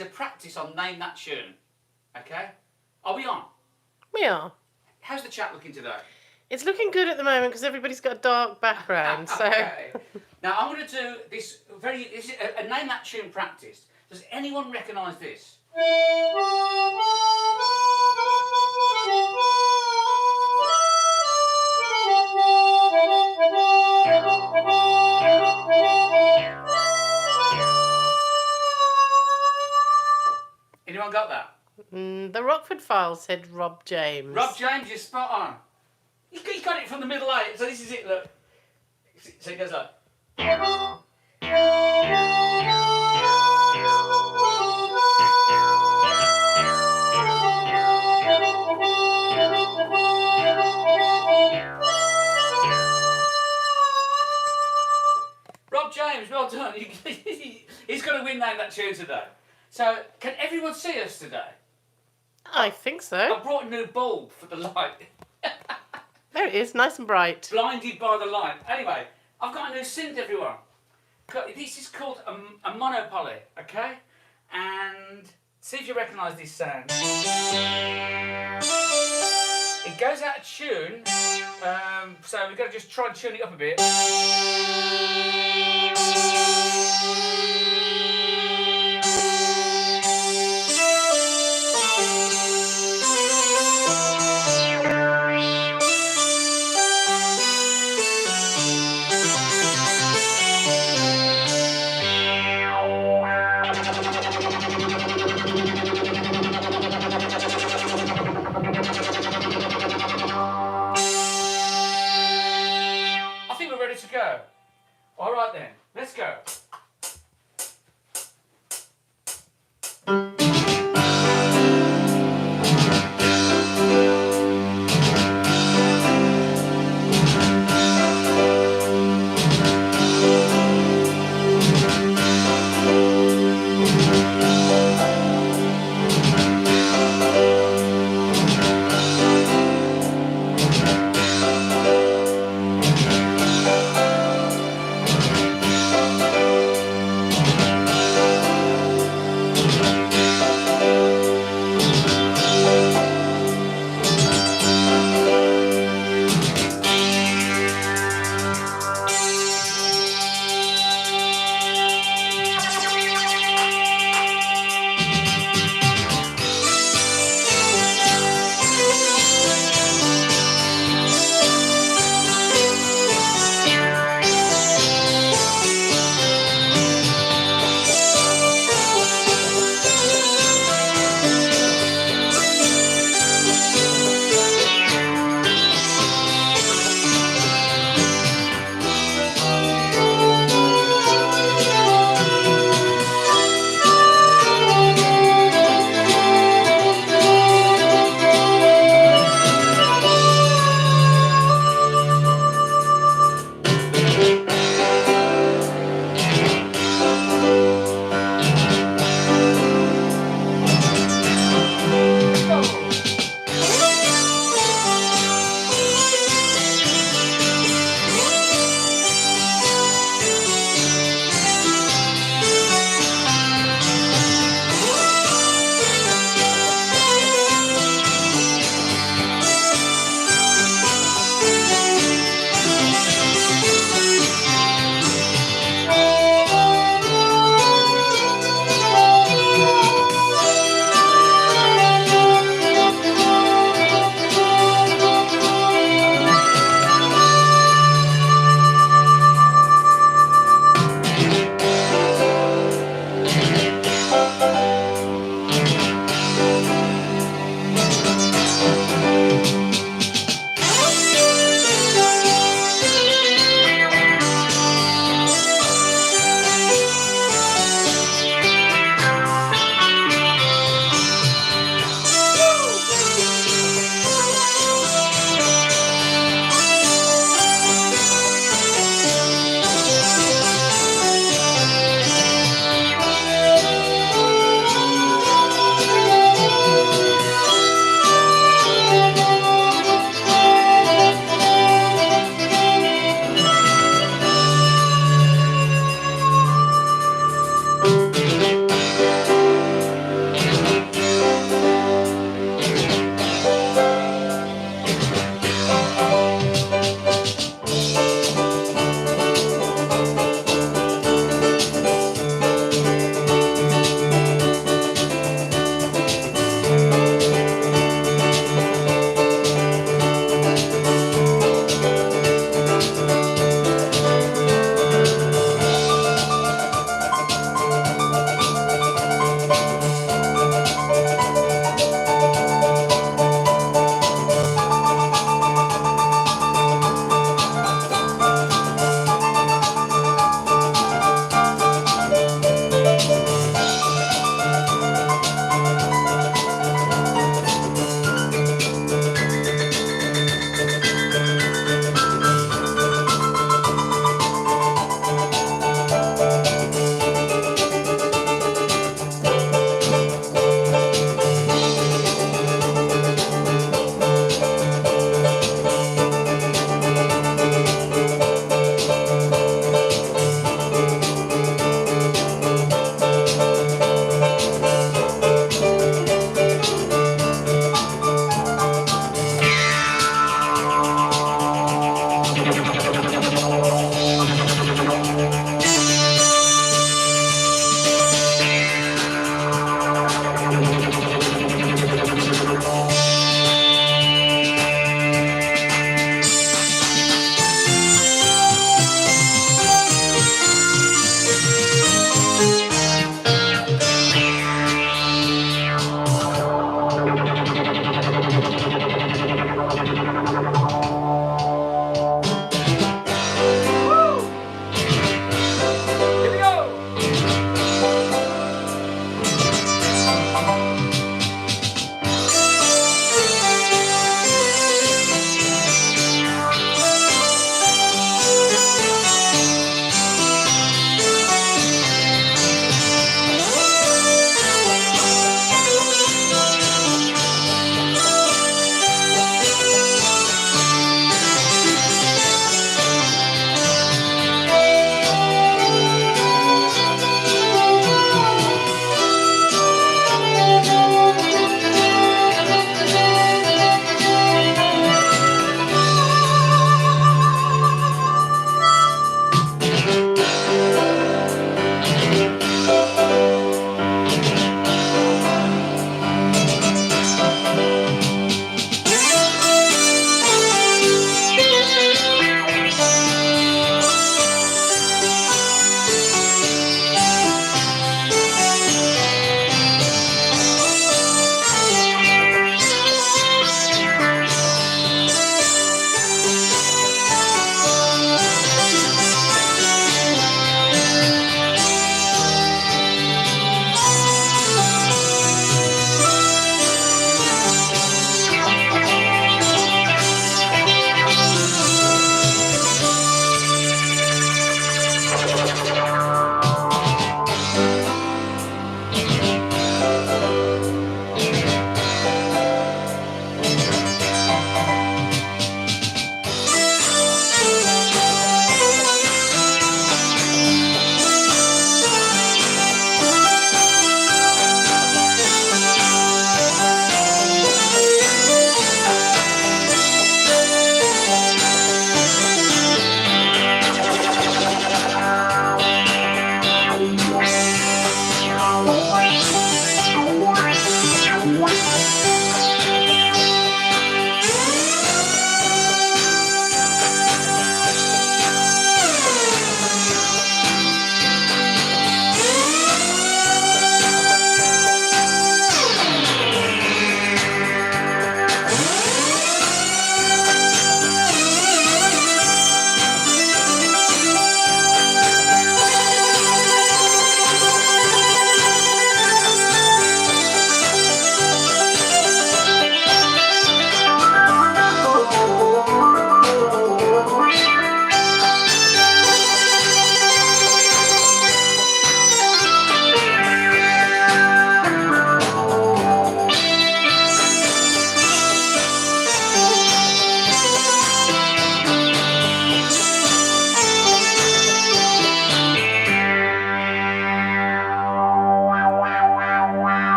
is a practice on Name That Tune. Okay? Are we on? We are. How's the chat looking today? It's looking good at the moment because everybody's got a dark background. So Okay. Now I'm going to do this this is a Name That Tune practice. Does anyone recognise this? Anyone got that? The Rockford Files said Rob James. Rob James, you're spot on. You got it from the middle eight, so this is it, look. So it goes like... Rob James, well done. He's going to win Name That Tune today. So, can everyone see us today? I think so. I brought a new bulb for the light. There it is, nice and bright. Blinded by the light. Anyway, I've got a new synth, everyone. This is called a monopoly, okay? And see if you recognise this sound. It goes out of tune, so we've got to just try and tune it up a bit. I think we're ready to go. All right then, let's go.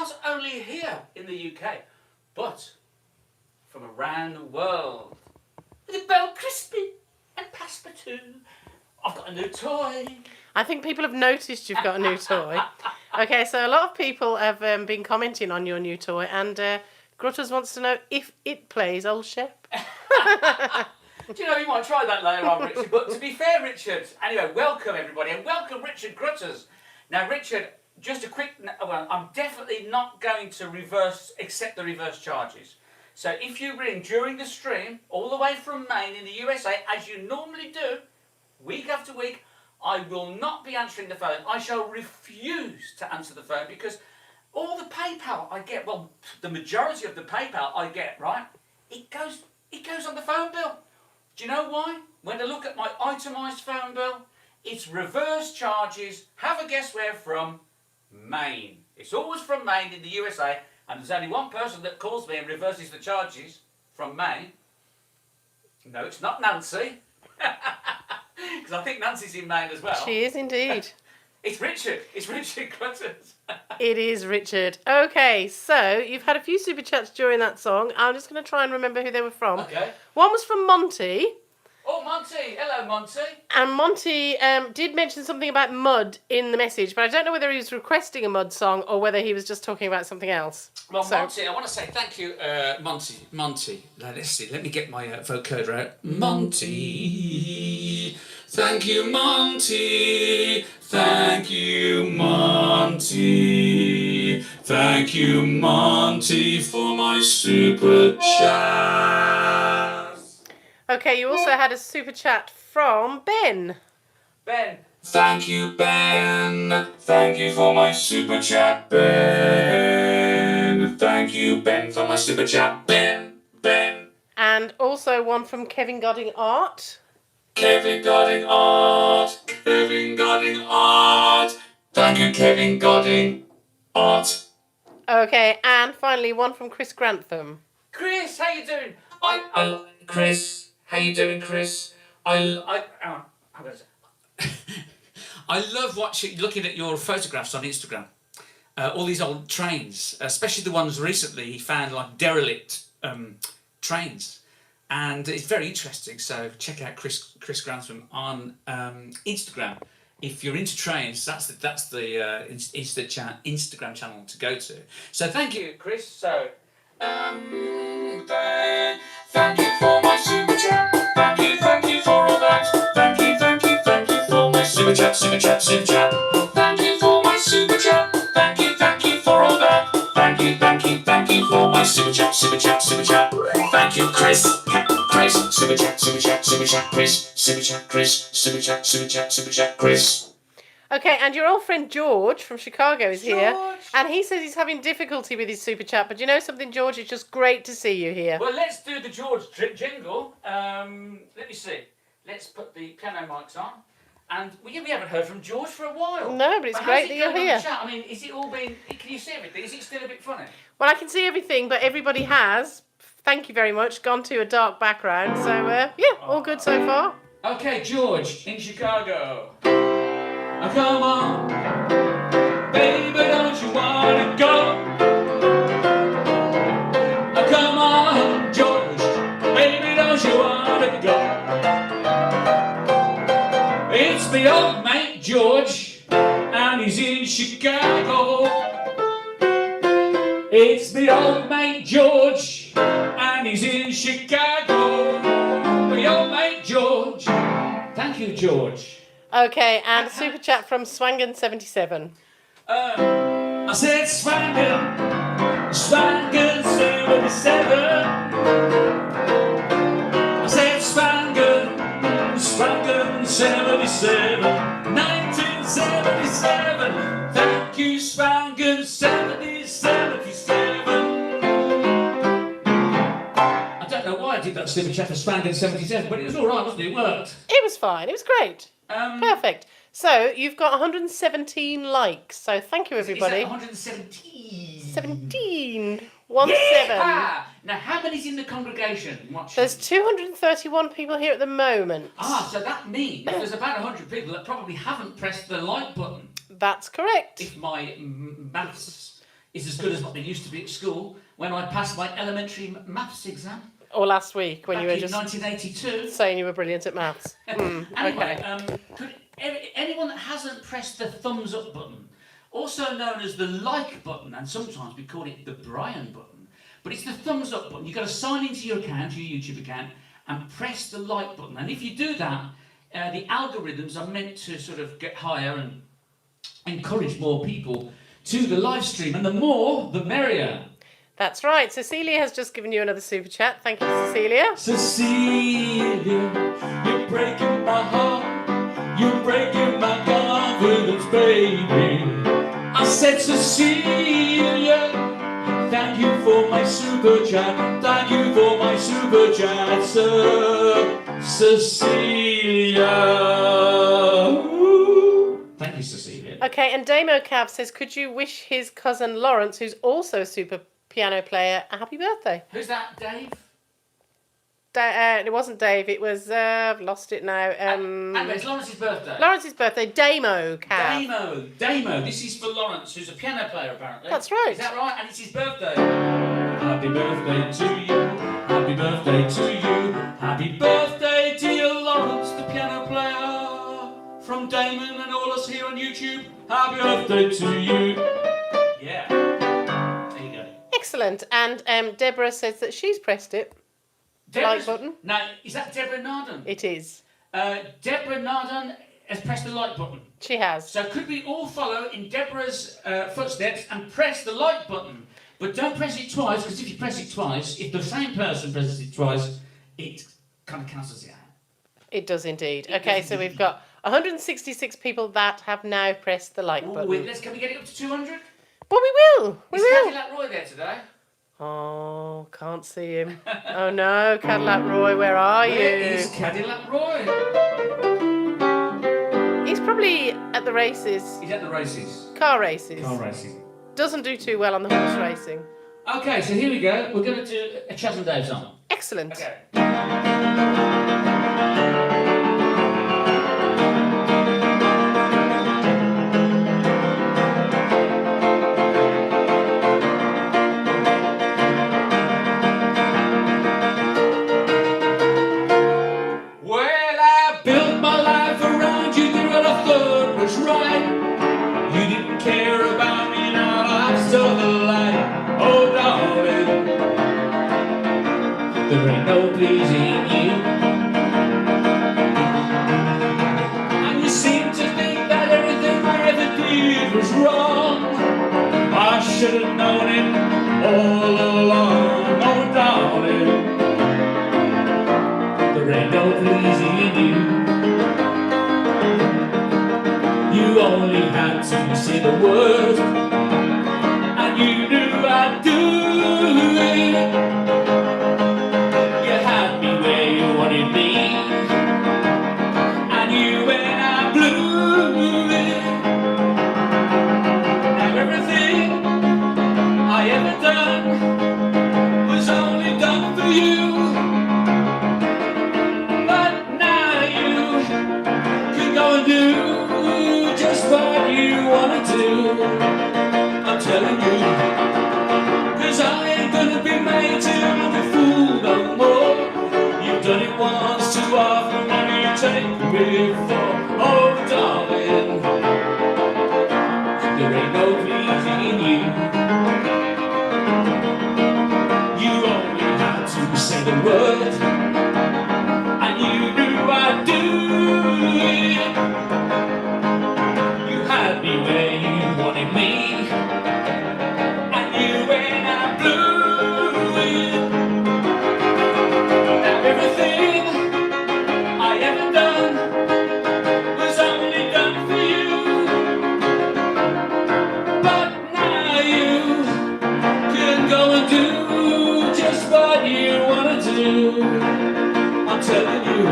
not only here in the UK, but from around the world. The Bell Crispy and Passepartout. I've got a new toy. I think people have noticed you've got a new toy. Okay, so a lot of people have been commenting on your new toy, and Grutters wants to know if it plays Old Shep. Do you know, you might try that later on, Richard. But to be fair, Richard, anyway, welcome everybody, and welcome Richard Grutters. Now, Richard, just a quick, well, I'm definitely not going to accept the reverse charges. So if you ring during the stream, all the way from Maine in the USA, as you normally do, week after week, I will not be answering the phone. I shall refuse to answer the phone because all the PayPal I get, well, the majority of the PayPal I get, right, it goes on the phone bill. Do you know why? When I look at my itemised phone bill, it's reverse charges. Have a guess where from? Maine. It's always from Maine in the USA, and there's only one person that calls me and reverses the charges from Maine. No, it's not Nancy. Because I think Nancy's in Maine as well. She is indeed. It's Richard. It's Richard Grutters. It is Richard. Okay, so you've had a few super chats during that song. I'm just going to try and remember who they were from. Okay. One was from Monty. Oh, Monty. Hello, Monty. And Monty did mention something about mud in the message, but I don't know whether he was requesting a mud song or whether he was just talking about something else. Well, Monty, I want to say thank you, Monty. Let's see, let me get my vocoder out. Monty. Thank you, Monty. Thank you, Monty. Thank you, Monty, for my super chat. Okay, you also had a super chat from Ben. Ben. Thank you, Ben. Thank you for my super chat, Ben. Thank you, Ben, for my super chat, Ben. And also one from Kevin Godding Art. Kevin Godding Art. Kevin Godding Art. Thank you, Kevin Godding Art. Okay, and finally one from Chris Grantham. Chris, how you doing? Chris. How you doing, Chris? I love looking at your photographs on Instagram. All these old trains, especially the ones recently he found like derelict trains, and it's very interesting. So check out Chris Grantham on Instagram. If you're into trains, that's the Instagram channel to go to. So thank you, Chris. So. Thank you for my super chat. Thank you for all that. Thank you for my super chat. Thank you for my super chat. Thank you for all that. Thank you for my super chat. Thank you, Chris, super chat, Chris. Okay, and your old friend George from Chicago is here. George. And he says he's having difficulty with his super chat. But you know something, George? It's just great to see you here. Well, let's do the George jingle. Let me see. Let's put the piano mics on. And we haven't heard from George for a while. No, but it's great that you're here. Chat? I mean, is it all been... Can you see everything? Is it still a bit funny? Well, I can see everything, but everybody has, thank you very much, gone to a dark background. So, yeah, all good so far. Okay, George in Chicago. Oh, come on, baby, don't you wanna go? Oh, come on, George, baby, don't you wanna go? It's the old mate George, and he's in Chicago. It's the old mate George, and he's in Chicago. The old mate George. Thank you, George. Okay, and a super chat from Swangan77. I said Swangan 77. I said Swangan 77. 1977. Thank you, Swangan 77. I don't know why I did that super chat for Swangan 77, but it was all right, wasn't it? It worked. It was fine. It was great. Perfect. So, you've got 117 likes. So, thank you, everybody. Is that 117? 17. 17. Yeah! Now, how many's in the congregation watching? There's 231 people here at the moment. So that means there's about 100 people that probably haven't pressed the like button. That's correct. If my maths is as good as what they used to be at school when I passed my elementary maths exam. Or last week when Back you were in just 1982. saying you were brilliant at maths. Anyway, Okay. could anyone that hasn't pressed the thumbs up button, also known as the like button, and sometimes we call it the Brian button, but it's the thumbs up button. You've got to sign into your account, your YouTube account, and press the like button. And if you do that, the algorithms are meant to sort of get higher and encourage more people to the live stream. And the more, the merrier. That's right. Cecilia has just given you another super chat. Thank you, Cecilia. Cecilia, you're breaking my heart. You're breaking my confidence, baby. I said, Cecilia, thank you for my super chat. Thank you for my super chat, Cecilia. Ooh. Thank you, Cecilia. Okay, and Damo Cav says, could you wish his cousin Lawrence, who's also a super piano player, a happy birthday? Who's that, Dave? It wasn't Dave, it was, I've lost it now. Anyway, it's Lawrence's birthday. Lawrence's birthday, Damo Cav. Damo. This is for Lawrence, who's a piano player, apparently. That's right. Is that right? And it's his birthday. Happy birthday to you. Happy birthday to you. Happy birthday, dear Lawrence, the piano player. From Damon and all us here on YouTube. Happy birthday to you. Yeah. There you go. Excellent. And Deborah says that she's pressed it. Like button. Now, is that Deborah Narden? It is. Deborah Narden has pressed the like button. She has. So could we all follow in Deborah's footsteps and press the like button? But don't press it twice, because if you press it twice, if the same person presses it twice, it kind of cancels it out. It does indeed. Okay, so we've got 166 people that have now pressed the like button. Can we get it up to 200? Well, we will. We Is will. Cadillac Roy there today? Oh, can't see him. Oh no, Cadillac Roy, where are you? Where is Cadillac Roy? He's probably at the races. He's at the races. Car races. Car racing. Doesn't do too well on the horse racing. Okay, so here we go. We're going to do a Chas and Dave song. Excellent. Okay. There ain't no pleasing you. And you seem to think that everything I ever did was wrong. I should have known it all along. Oh darling, there ain't no pleasing you. You only had to say the word, and you knew I'd do it. I'm telling you, 'cause I ain't gonna be made to look a fool no more. You've done it once too often, and you take me for, oh darling, there ain't no pleasing you. You only had to say the word, and you knew I'd do it. You had me where you wanted me, and you when I blew it. Now everything I ever done was only done for you, but now you can go and do just what you wanna do. I'm telling you,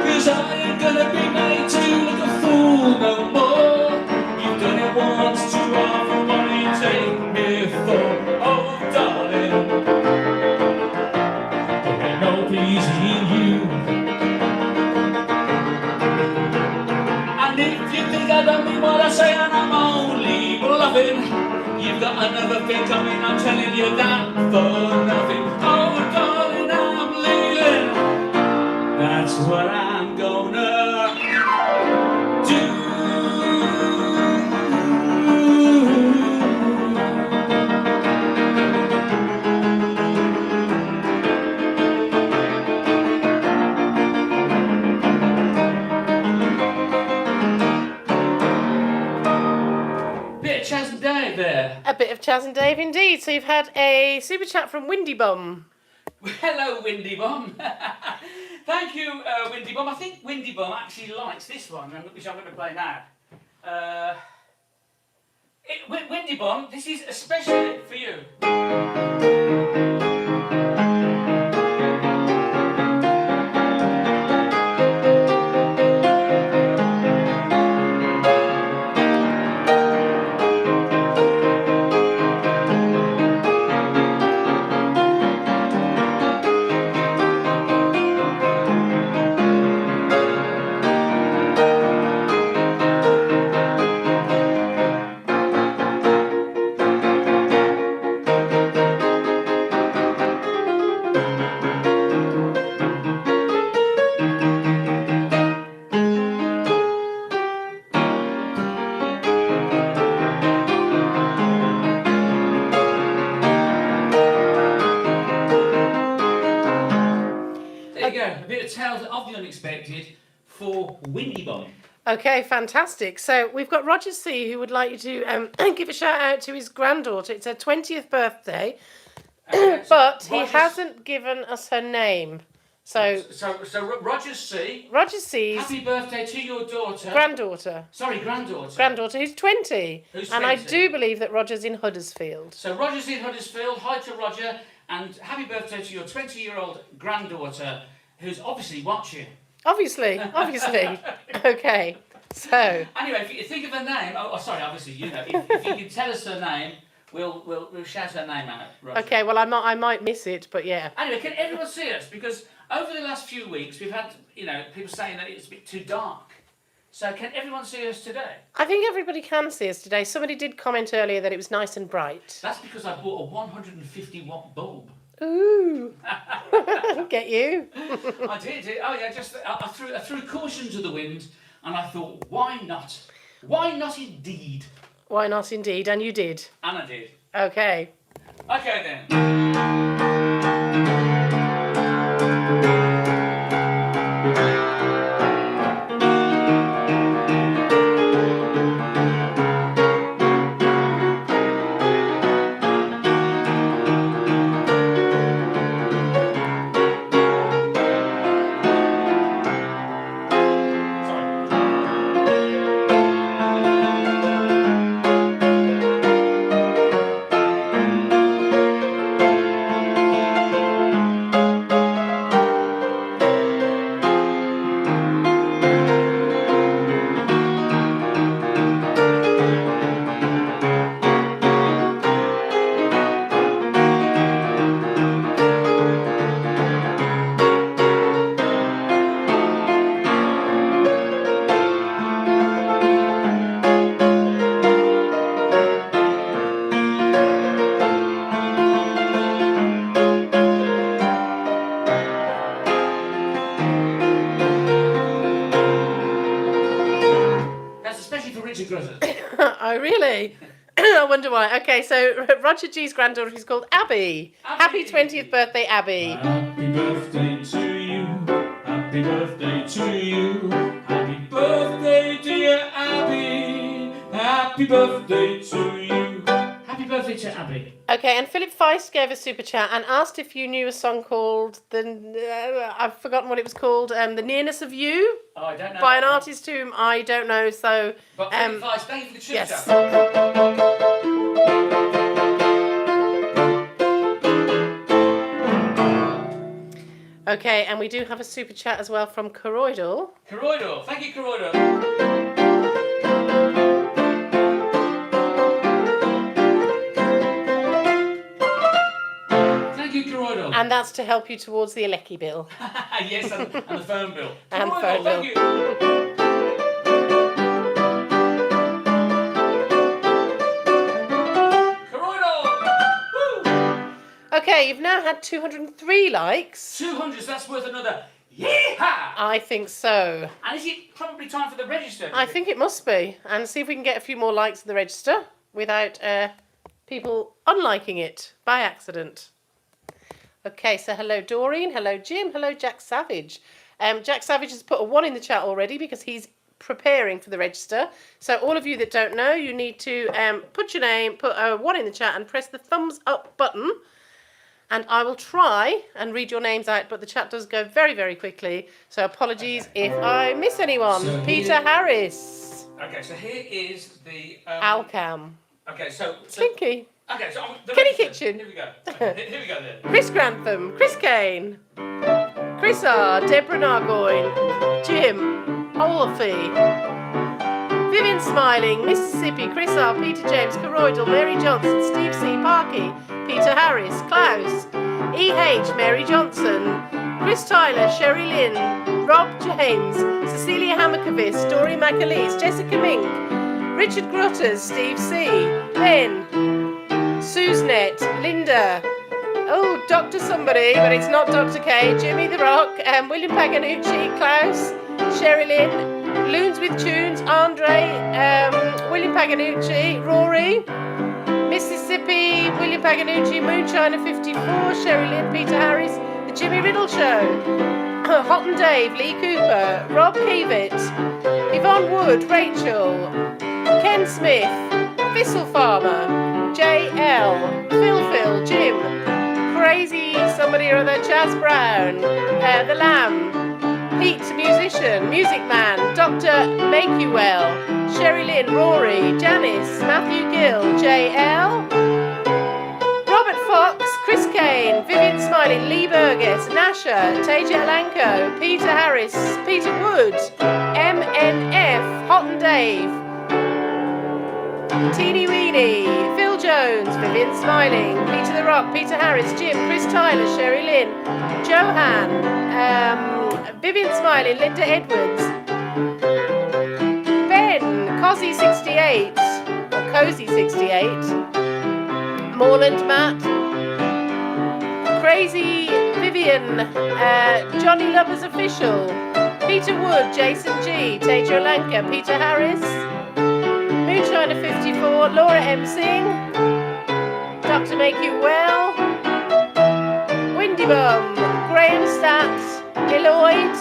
'cause I ain't gonna be made to look a fool no more. You've done it once too often, what do you take me for? Oh darling, there ain't no pleasing you. And if you think I don't mean what I say and I'm only bluffing, you've You've got another thing coming, I'm telling you that for nothing. Oh, darling, I'm leaving. That's what I'm gonna do. Bit of Chaz and Dave there. A bit of Chaz and Dave indeed. So you've had a super chat from Windy Bum. Hello, Windy Bum. Thank you, Windy Bum. I think Windy Bum actually likes this one, which I'm going to play now. Windy Bum, this is especially for you. There you go, a bit of Tales of the Unexpected for Windy Bum. Okay, fantastic. So we've got Roger C, who would like you to give a shout out to his granddaughter. It's her 20th birthday, but he hasn't given us her name. So Roger C. Roger C's Happy birthday to your daughter. granddaughter. Granddaughter. Who's 20. Who's And I 20. do believe that Roger's in Huddersfield. So Roger's in Huddersfield. Hi to Roger, and happy birthday to your 20-year-old granddaughter, who's obviously watching. Obviously. Okay, so Anyway, if you think of her name, sorry, obviously you know. If you can tell us her name, we'll shout her name out. Roger. okay. Well, I might miss it, but yeah. Anyway, can everyone see us? Because over the last few weeks, we've had people saying that it's a bit too dark. So can everyone see us today? I think everybody can see us today. Somebody did comment earlier that it was nice and bright. That's because I bought a 150-watt bulb. Ooh, get you. I did. Oh yeah, I threw caution to the wind, and I thought, why not? Why not indeed? Why not indeed? And you did. And I did. Okay. Okay then. Oh, really? I wonder why. Okay, so Roger G's granddaughter is called Abby. Happy 20th birthday, Abby. Happy birthday to you. Happy birthday to you. Happy birthday, dear Abby. Happy birthday to you. Happy birthday to Abby. Okay, and Philip Feist gave a super chat and asked if you knew a song called I've forgotten what it was called. The Nearness of You. Oh, I don't know. By an artist whom I don't know. So. But Philip Feist, thank you for the super Yes. chat. Okay, and we do have a super chat as well from Coroidal. Coroidal, thank you, Coroidal. Thank you, Coroidal. And that's to help you towards the Alecki bill. Yes, and the phone bill. And Coroidal, phone thank bill. you. Okay, you've now had 203 likes. 200, so that's worth another yeehaw! I think so. And is it probably time for the register? I think it must be. And see if we can get a few more likes in the register without people unliking it by accident. Okay, so hello Doreen, hello Jim, hello Jack Savage. Jack Savage has put a 1 in the chat already because he's preparing for the register. So all of you that don't know, you need to put your name, put a 1 in the chat and press the thumbs up button. And I will try and read your names out, but the chat does go very, very quickly. So apologies if I miss anyone. So Peter Harris. Okay, so here is the... Alcam. Okay, so... Slinky. Okay, so... The Kenny register. Kitchen. Here we go. Okay, here we go then. Chris Grantham. Chris Kane. Chris R. Deborah Nargoyne. Jim. Olafie. Vivian Smiling. Mississippi. Chris R. Peter James. Carroydal. Mary Johnson. Steve C. Parkey. Peter Harris. Klaus. E.H. Mary Johnson. Chris Tyler. Sherry Lynn. Rob James. Cecilia Hamakovis. Dory McAleese. Jessica Mink. Richard Grutters. Steve C. Ben. Suzenet. Linda. Oh, Dr. Somebody, but it's not Dr. K. Jimmy the Rock. William Paganucci. Klaus. Sherry Lynn. Loons with Tunes. Andre. William Paganucci. Rory. Mississippi, William Paganucci, Moonshiner 54, Sherry Lynn, Peter Harris, The Jimmy Riddle Show, Hot and Dave, Lee Cooper, Rob Keevitt, Yvonne Wood, Rachel, Ken Smith, Thistle Farmer, JL, Phil, Jim, Crazy Somebody or other, Jazz Brown, The Lamb, Pete, Musician, Music Man, Dr. Make You Well, Sherry Lynn, Rory, Janice, Matthew Gill, JL, Robert Fox, Chris Kane, Vivian Smiling, Lee Burgess, Nasha, Taja Alanko, Peter Harris, Peter Wood, MNF, Hot and Dave, Teeny Weeny, Phil Jones, Vivian Smiling, Peter the Rock, Peter Harris, Jim, Chris Tyler, Sherry Lynn, Johan, Vivian Smiling, Linda Edwards, Ben, Cozy 68, or Cozy 68, Morland Matt, Crazy Vivian, Johnny Lovers Official, Peter Wood, Jason G, Taja Lanka, Peter Harris, Moonshiner 54, Laura M. Singh, Dr. Make You Well, Windy Bum, Graham Stats, Eloyd,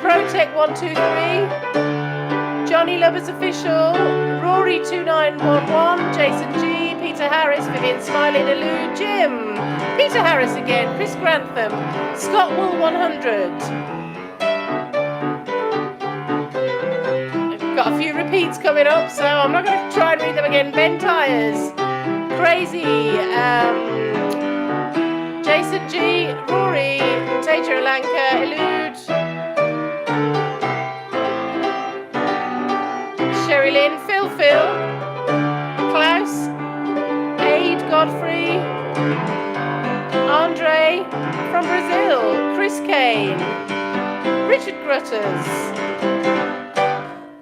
Protect 123, Johnny Lovers Official, Rory 2911, Jason G, Peter Harris, Vivian Smiling, Elude, Jim, Peter Harris again, Chris Grantham, Scott Wool 100. I've got a few repeats coming up, so I'm not going to try and read them again. Ben Tyers, Crazy, Jason G, Rory, Taja Alanka, Elude, Sherry Lynn, Phil, Klaus, Aid Godfrey, Andre from Brazil, Chris Kane, Richard Grutters,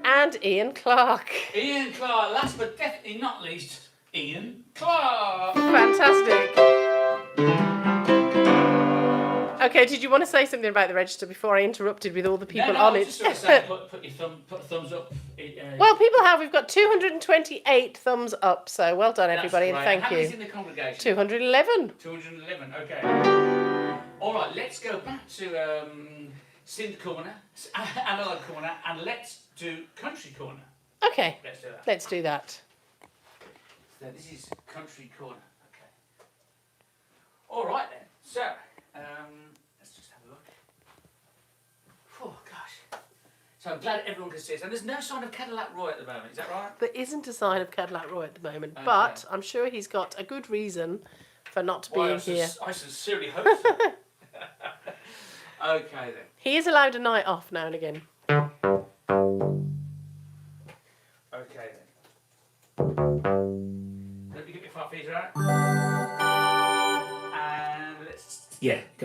and Ian Clark. Ian Clark, last but definitely not least, Ian Clark. Fantastic. Okay, did you want to say something about the register before I interrupted with all the people on it? Just sort of say, put a thumbs up. Well, people have. We've got 228 thumbs up, so well done, everybody, and thank How you. many's in the congregation? 211. 211, okay. All right, let's go back to Synth Corner, Analog Corner, and let's do Country Corner. Okay, Let's do that. let's do that. So this is Country Corner, okay. All right then, so let's just have a look. Oh gosh. So I'm glad everyone can see us. And there's no sign of Cadillac Roy at the moment, is that right? There isn't a sign of Cadillac Roy at the moment, Okay. but I'm sure he's got a good reason for not being here. I sincerely hope so. Okay then. He is allowed a night off now and again. Okay then. Let me get your 5 feet out. And let's. Yeah, we've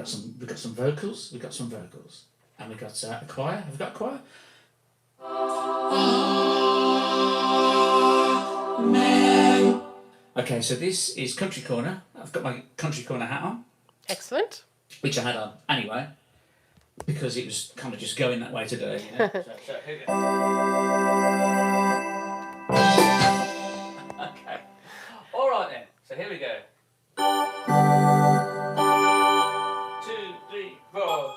got some vocals. And we've got a choir. Have we got a choir? Okay, so this is Country Corner. I've got my country corner hat on, Excellent. which I had on anyway, because it was kind of just going that way today. You know? So here we go. Okay. All right then. So here we go. 2, 3, 4.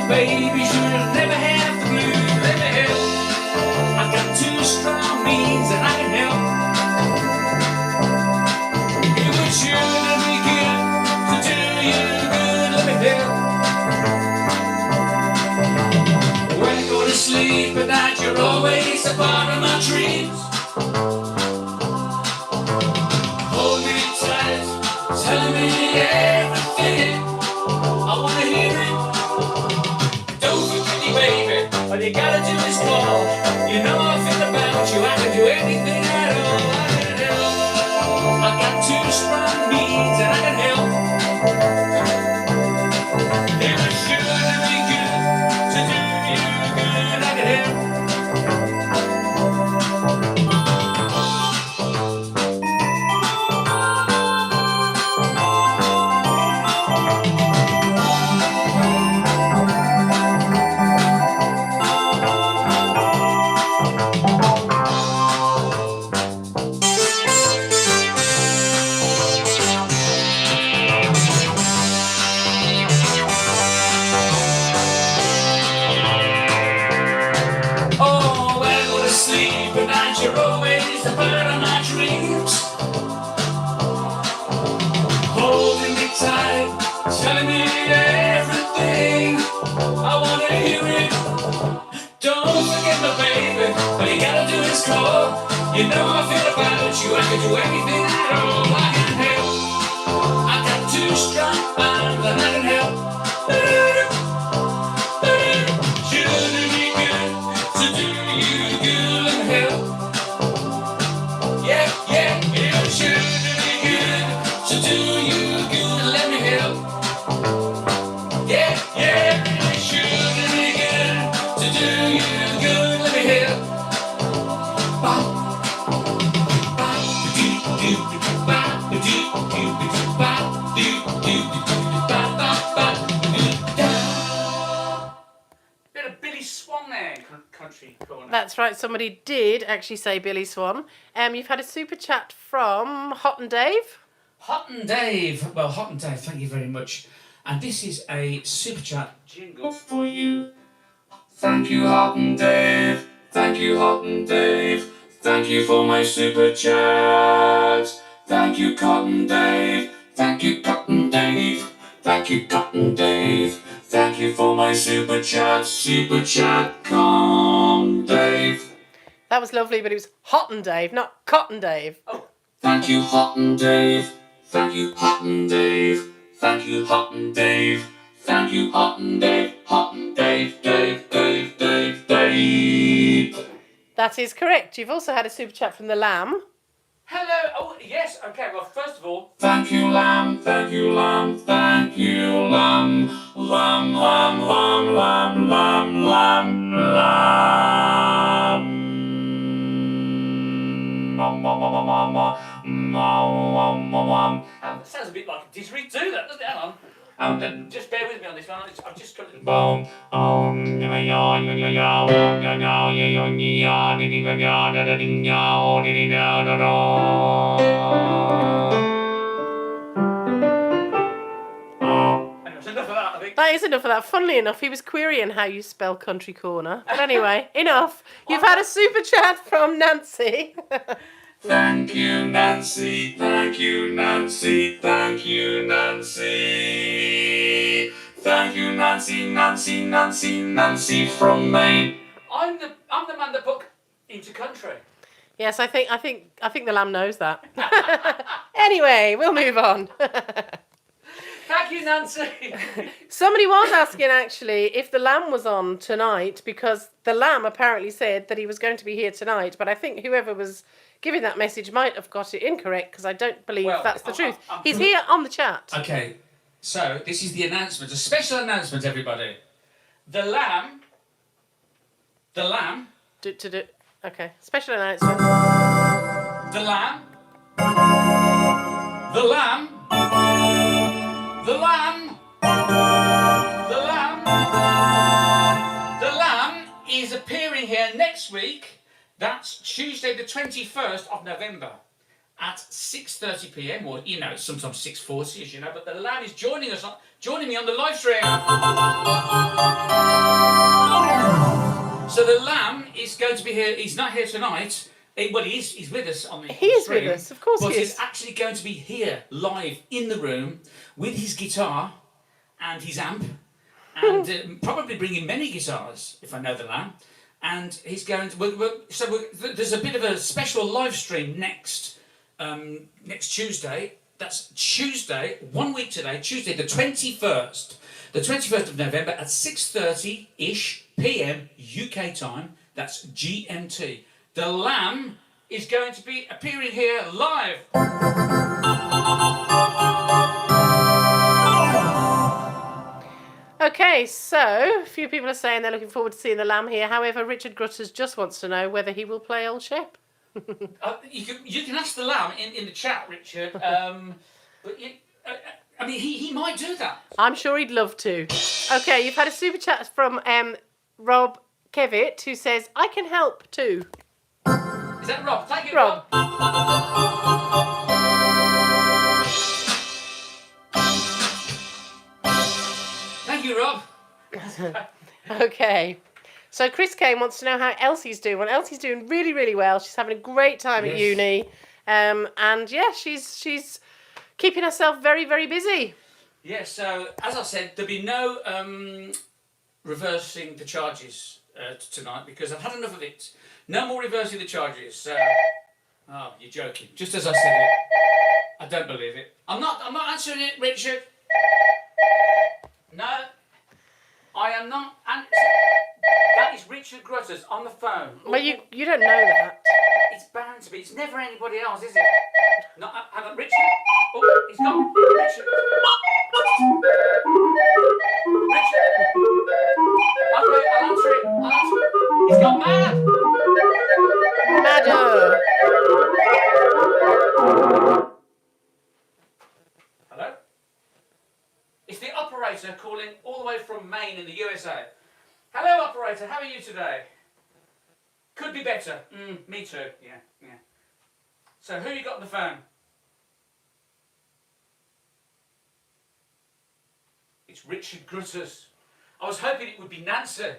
Baby, should never have the blues. Let me help. I got 2 strong means and I can help. It would sure be good to do you good. Let me help. When I go to sleep at night, you're always a part of my dreams. Hold me tight, telling me everything. I wanna hear it. All you gotta do is call. You know I feel about you. I can do anything at all. I can help. I got 2 strong means and I can help. It was sure to be good to do you good. I can help. You're always a part of my dreams. Holding me tight, telling me everything. I wanna hear it. Don't forget my baby. All you gotta do is call. You know I feel about you. I can do anything at all. I can help. I got 2 strong arms and I can help. Shouldn't it be good to do you good and help? Yeah, it should be good to do you good. Let me help. Yeah, it should be good to do you good. Let me help. Bit of Billy Swan there, country corner. That's right. Somebody did actually say Billy Swan. You've had a super chat from Hot and Dave. Hot and Dave. Well, Hot and Dave, thank you very much. And this is a super chat jingle for you. Thank you, Hot and Dave. Thank you, Hot and Dave. Thank you for my super chat. Thank you, Cotton Dave. Thank you, Cotton Dave. Thank you, Cotton Dave. Thank you for my super chat. Super chat, Cotton Dave. That was lovely, but it was Hot and Dave, not Cotton Dave. Oh. Thank you, Hot and Dave. Thank you, Hot and Dave. Thank you, Hot and Dave. Thank you, Hot and Dave. Hot and Dave, Dave, Dave, Dave, Dave. That is correct. You've also had a super chat from the Lamb. Hello. Oh, yes. Okay. Well, first of all, thank you, Lamb. Thank you, Lamb. Thank you, Lamb. Lamb, lamb, lamb, lamb, lamb, lamb, lamb. That sounds a bit like a didgeridoo, that doesn't it? Hang on. Just bear with me on this one. I've just got it. That is enough of that. Funnily enough, he was querying how you spell country corner. But anyway, enough. You've had a super chat from Nancy. Thank you, Nancy. Thank you, Nancy. Thank you, Nancy. Thank you, Nancy, Nancy, Nancy, Nancy from Maine. I'm the man that put into country. Yes, I think the lamb knows that. Anyway, we'll move on. Thank you, Nancy. Somebody was asking actually if the lamb was on tonight, because the lamb apparently said that he was going to be here tonight, but I think whoever was giving that message might have got it incorrect, because I don't believe that's the truth. He's here on the chat. Okay, so this is the announcement, a special announcement, everybody. The lamb. Okay, special announcement. The lamb. The lamb. The lamb. The lamb. The lamb is appearing here next week. That's Tuesday the 21st of November at 6:30 p.m. or, you know, sometimes 6:40, as you know, but the lamb is joining me on the live stream. So the lamb is going to be here. He's not here tonight. Well, he's with us on the He is stream, with us, of course but he is. he's actually going to be here live in the room with his guitar and his amp, and probably bringing many guitars, if I know the lamb. And he's going to. There's a bit of a special live stream next Tuesday. That's Tuesday, 1 week today, Tuesday the 21st. The 21st of November at 6:30-ish p.m. UK time. That's GMT. The lamb is going to be appearing here live. Okay, so a few people are saying they're looking forward to seeing the lamb here. However, Richard Grutters just wants to know whether he will play Old Shep. You can ask the lamb in the chat, Richard. But I mean, he might do that. I'm sure he'd love to. Okay, you've had a super chat from Rob Kevitt, who says, I can help too. Is that Rob? Thank you, Rob. Thank you, Rob. Okay. So Chris Kane wants to know how Elsie's doing. Well, Elsie's doing really, really well. She's having a great time at uni. And yeah, she's keeping herself very, very busy. Yeah, so as I said, there'll be no reversing the charges tonight, because I've had enough of it. No more reversing the charges. Oh, you're joking. Just as I said it. I don't believe it. I'm not answering it, Richard. No, I am not answering. That is Richard Grutters on the phone. Well, you don't know that. It's bound to be. It's never anybody else, is it? No, hang on, Richard. Oh, he's gone. Richard. Richard. Okay, I'll answer it. He's gone mad. Madder. Hello? It's the operator calling all the way from Maine in the USA. Hello, operator. How are you today? Could be better. Me too. Yeah. So who you got on the phone? It's Richard Grutters. I was hoping it would be Nancy.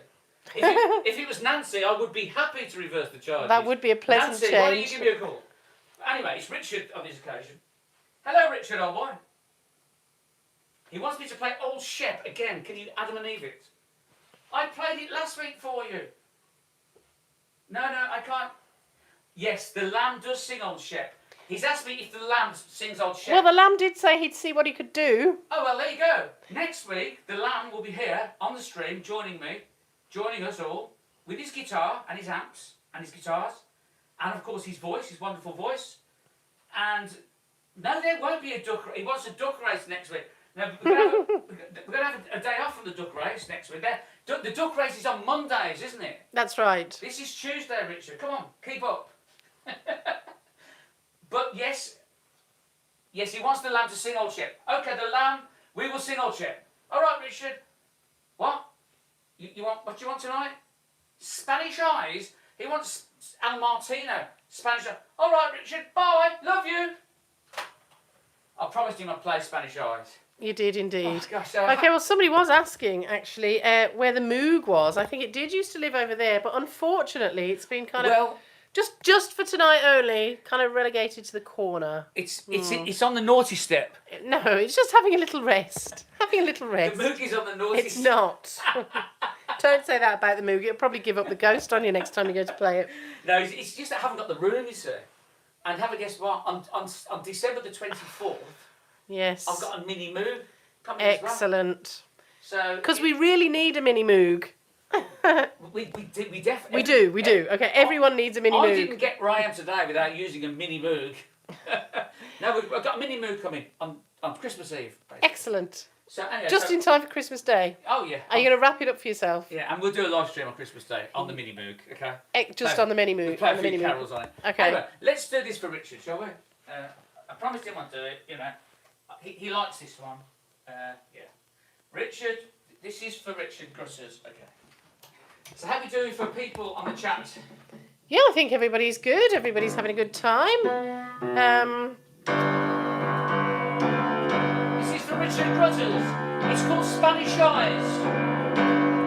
If it was Nancy, I would be happy to reverse the charges. That would be a pleasant Nancy, change. why don't you give me a call? Anyway, it's Richard on this occasion. Hello, Richard, old boy. He wants me to play Old Shep again. Can you Adam and Eve it? I played it last week for you. No, I can't. Yes, the lamb does sing Old Shep. He's asked me if the lamb sings Old Shep. Well, the lamb did say he'd see what he could do. Oh, well, there you go. Next week, the lamb will be here on the stream, joining us all, with his guitar and his amps and his guitars, and of course his voice, his wonderful voice. And no, there won't be a duck race. He wants a duck race next week. Now, we're going to have a day off from the duck race next week. The duck race is on Mondays, isn't it? That's right. This is Tuesday, Richard. Come on, keep up. But yes, he wants the lamb to sing Old Shep. Okay, the lamb, we will sing Old Shep. All right, Richard. What? You want? What do you want tonight? Spanish Eyes? He wants El Martino. Spanish Eyes. All right, Richard. Bye. Love you. I promised him I'd play Spanish Eyes. You did indeed. Oh, gosh, Okay, well, somebody was asking, actually, where the Moog was. I think it did used to live over there, but unfortunately, it's been kind of... Well, Just for tonight only, kind of relegated to the corner. it's on the naughty step. No, it's just having a little rest. Having a little The rest. Moog is on the naughty It's step. not. Don't say that about the Moog. It'll probably give up the ghost on you next time you go to play it. No, it's just I haven't got the room, you see. And have a guess what? On December the 24th, Yes. I've got a mini Moog coming as well. Excellent. So Because we really need a mini Moog. we definitely We do. Okay, everyone needs a mini I Moog. didn't get where I am today without using a mini Moog. No, we've got a mini Moog coming on Christmas Eve. Basically. Excellent. So anyway, Just in time for Christmas Day. Oh yeah. Are you going to wrap it up for yourself? Yeah, and we'll do a live stream on Christmas Day on the mini Moog. Okay. Just on the mini Moog. We'll play On a the few mini Moog. carols on it. Okay. Anyway, let's do this for Richard, shall we? I promised him I'd do it. You know, he likes this one. Yeah. Richard, this is for Richard Grutters. Okay. So how are we doing for people on the chat? Yeah, I think everybody's good. Everybody's having a good time. This is for Richard Grutters. It's called Spanish Eyes.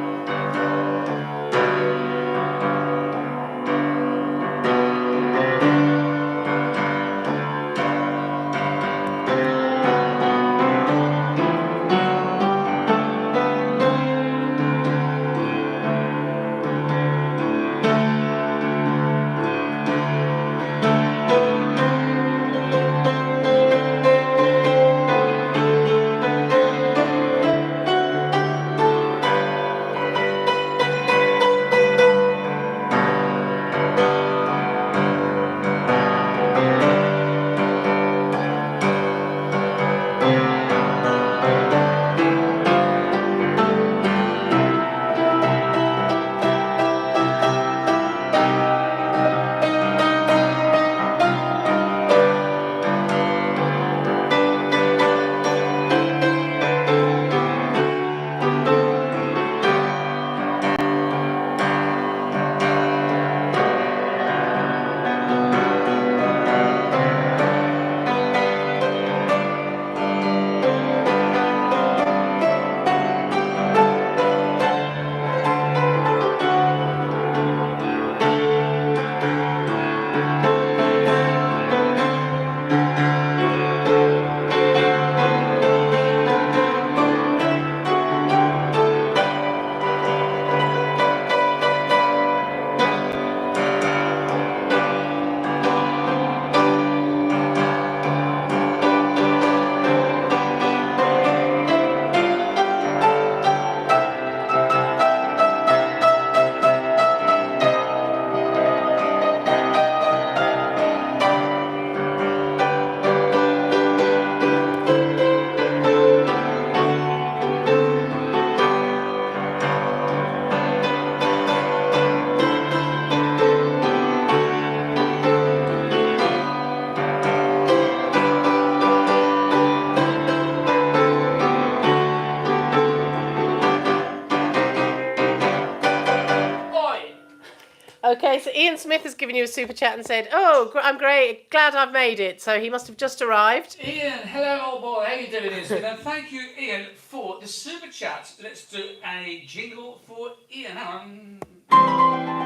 Okay, so Ian Smith has given you a super chat and said, "Oh, I'm great, glad I've made it." So he must have just arrived. Ian, hello old boy, how you doing, Ian? And thank you, Ian, for the super chat. Let's do a jingle for Ian. Hang on.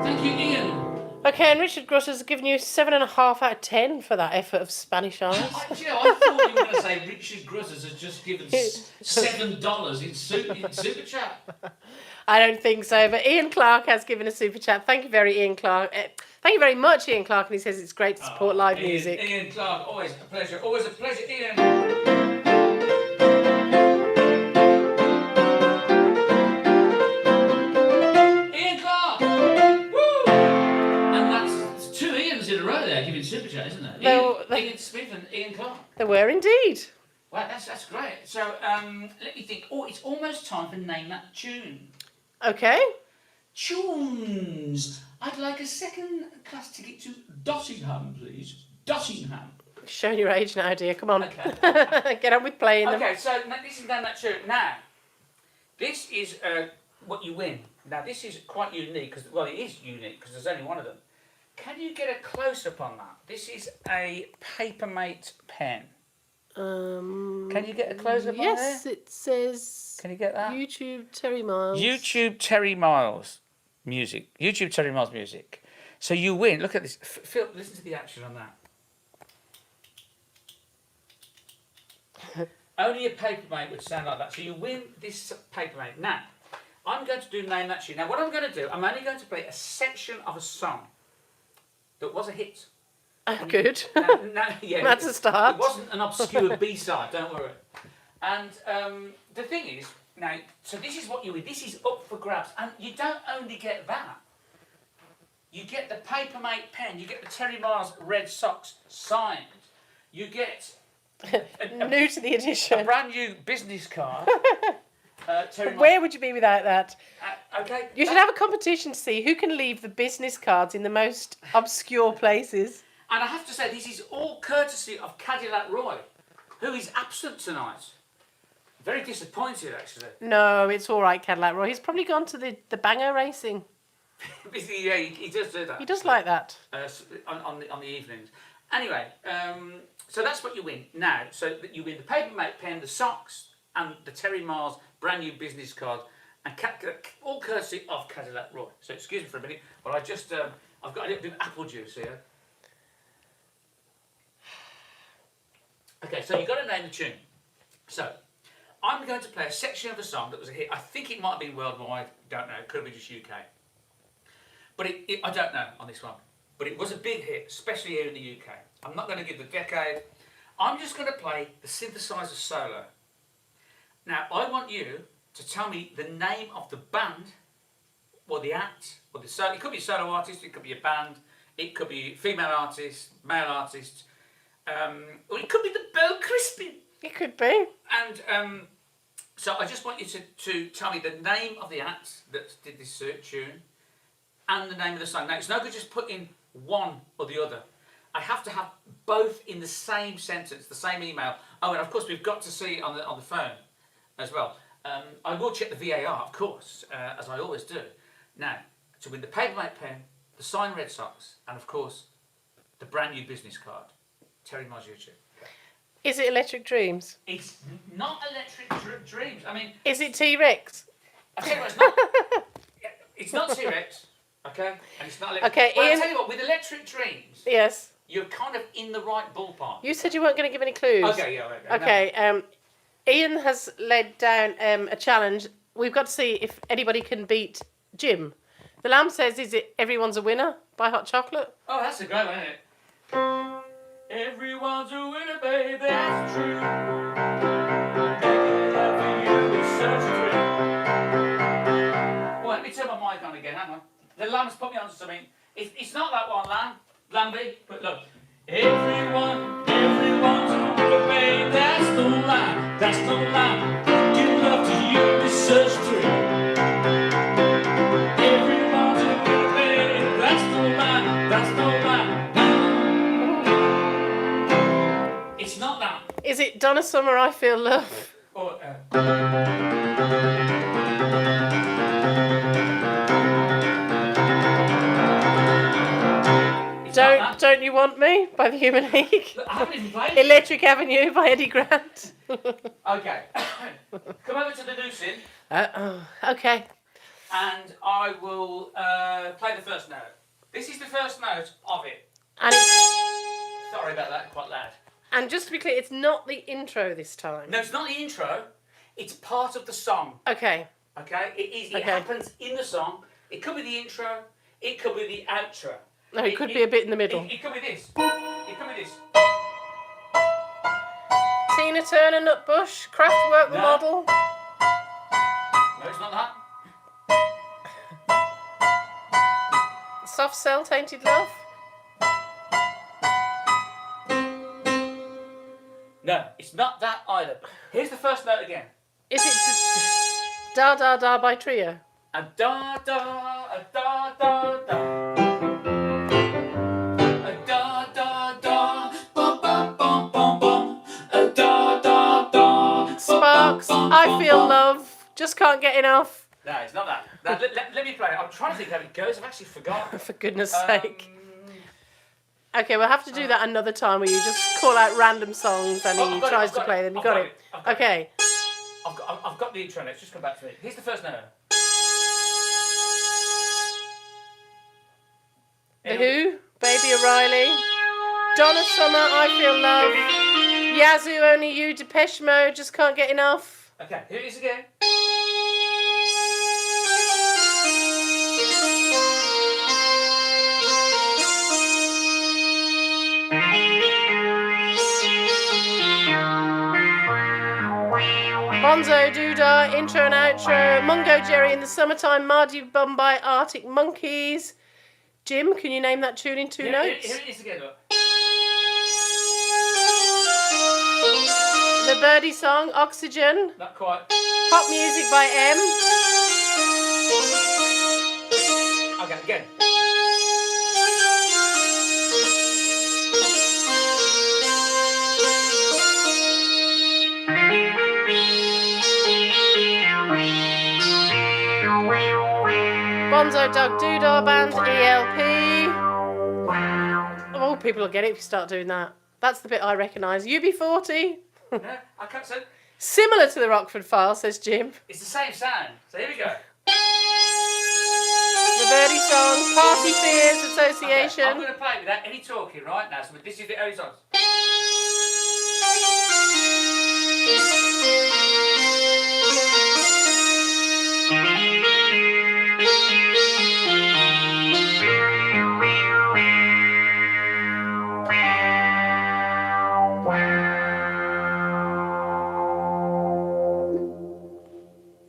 Thank you, Ian. Okay, and Richard Grutters has given you 7.5 out of 10 for that effort of Spanish eyes. Do you know, I thought you were going to say Richard Grutters has just given $7 in super chat. I don't think so, but Ian Clark has given a super chat. Thank you very much, Ian Clark, and he says it's great to support live music. Ian Clark, always a pleasure, Ian. Ian Clark, woo! And that's two Ians in a row there giving super chat, isn't it? Ian Smith and Ian Clark. There were indeed. Wow, that's great. So let me think. Oh, it's almost time for Name That Tune. Okay. Tunes. I'd like a second-class ticket to Dottingham, please. Dottingham. Showing your age now, dear. Come on. Okay. Get on with playing them. Okay, so now, this is now that tune. Now, this is what you win. Now, this is quite unique, because, well, it is unique, because there's only one of them. Can you get a close-up on that? This is a Papermate pen. Can you get a close-up on there? Yes, it says... Can you get that? YouTube Terry Miles. YouTube Terry Miles music. YouTube Terry Miles music. So you win. Look at this. Phil, listen to the action on that. Only a Papermate would sound like that. So you win this Papermate. Now, I'm going to do Name That Tune. Now, what I'm going to do, I'm only going to play a section of a song that was a hit. Good. Yeah, That's a start. It wasn't an obscure B-side, don't worry. And the thing is, now, so this is what you win. This is up for grabs. And you don't only get that. You get the Papermate pen. You get the Terry Miles Red Socks signed. You get... New to the edition. A brand new business card. Where would you be without that? Okay. You should have a competition to see who can leave the business cards in the most obscure places. And I have to say, this is all courtesy of Cadillac Roy, who is absent tonight. Very disappointed, actually. No, it's all right, Cadillac Roy. He's probably gone to the banger racing. Yeah, he does do that. He does like that. On the evenings. Anyway, so that's what you win. Now, so that you win the Papermate pen, the socks, and the Terry Miles brand new business card, and all courtesy of Cadillac Roy. So excuse me for a minute, but I just I've got a little bit of apple juice here. Okay, so you've got to name the tune. So I'm going to play a section of a song that was a hit. I think it might have been worldwide. Don't know. It could have been just UK. But I don't know on this one. But it was a big hit, especially here in the UK. I'm not going to give the decade. I'm just going to play the synthesizer solo. Now, I want you to tell me the name of the band, or the act, or the solo. It could be a solo artist, it could be a band, it could be female artist, male artist, or it could be the Bo Crispin. It could be. And so I just want you to tell me the name of the act that did this tune, and the name of the song. Now, it's no good just putting one or the other. I have to have both in the same sentence, the same email. Oh, and of course we've got to see it on the phone as well. I will check the V.A.R, of course, as I always do. Now, to win the Papermate pen, the signed Red Sox, and of course, the brand new business card, Terry Miles YouTube. Is it Electric Dreams? It's not Electric Dreams. I mean... Is it T-Rex? I tell you what, it's not. It's not T-Rex, okay? And it's not Electric... Okay, well, Ian... I tell you what, with Electric Dreams... Yes? You're kind of in the right ballpark. You said you weren't going to give any clues. Okay, yeah, okay. Okay, no. Ian has laid down a challenge. We've got to see if anybody can beat Jim. The Lamb says, is it Everyone's a Winner by Hot Chocolate? Oh, that's a great one, isn't it? Everyone's a winner, baby, that's true. Making love for you is such a treat. Well, let me turn my mic on again, hang on. The Lamb's put me on to something. It's not that one, Lambie, but look. Everyone's a winner, baby, that's the line, that's the line. Making love to you is such a treat. Everyone's a winner, baby, that's the line, that's the line. It's not that. Is it Donna Summer, I Feel Love? Or, Don't You Want Me by the Human League? Look, I haven't even played it. Electric Avenue by Eddie Grant. Okay. Come over to the Noosin. Okay. And I will play the first note. This is the first note of it. And Sorry about that, quite loud. And just to be clear, it's not the intro this time. No, it's not the intro. It's part of the song. Okay. Okay? It happens in the song. It could be the intro. It could be the outro. No, it could be a bit in the middle. It could be this. It could be this. Tina Turner, Nutbush, Kraftwerk, the model. No, it's not that. Soft Cell, Tainted Love. No, it's not that either. Here's the first note again. Is it Da Da Da by Trio? A da da, a da da da. A da da da, bum bum bum bum bum. A da da da. Sparks, I feel love. Just can't get enough. No, it's not that. Now, let me play it. I'm trying to think how it goes. I've actually forgotten. For goodness sake. Okay, we'll have to do that another time where you just call out random songs and he tries to play them. You got it? Okay. I've got the intro. Let's just come back to it. Here's the first note. The Who, Baby O'Reilly, Donna Summer, I Feel Love, Yazoo, Only You, Depeche Mode, Just Can't Get Enough. Okay, here it is again. Bonzo Doodah, intro and outro, Mungo Jerry in the Summertime, Mardi Bombay, Arctic Monkeys. Jim, can you name that tune in 2 notes? Here it is again, look. The Birdie Song, Oxygen. Not quite. Pop Music by M. Okay, again. Bonzo Dog Doodah Band, ELP. Oh, people will get it if you start doing that. That's the bit I recognise. UB40. No, I can't say. Similar to the Rockford File, says Jim. It's the same sound. So here we go. The Birdie Song, Party Fears Association. Okay, I'm going to play it without any talking right now. So this is the early songs.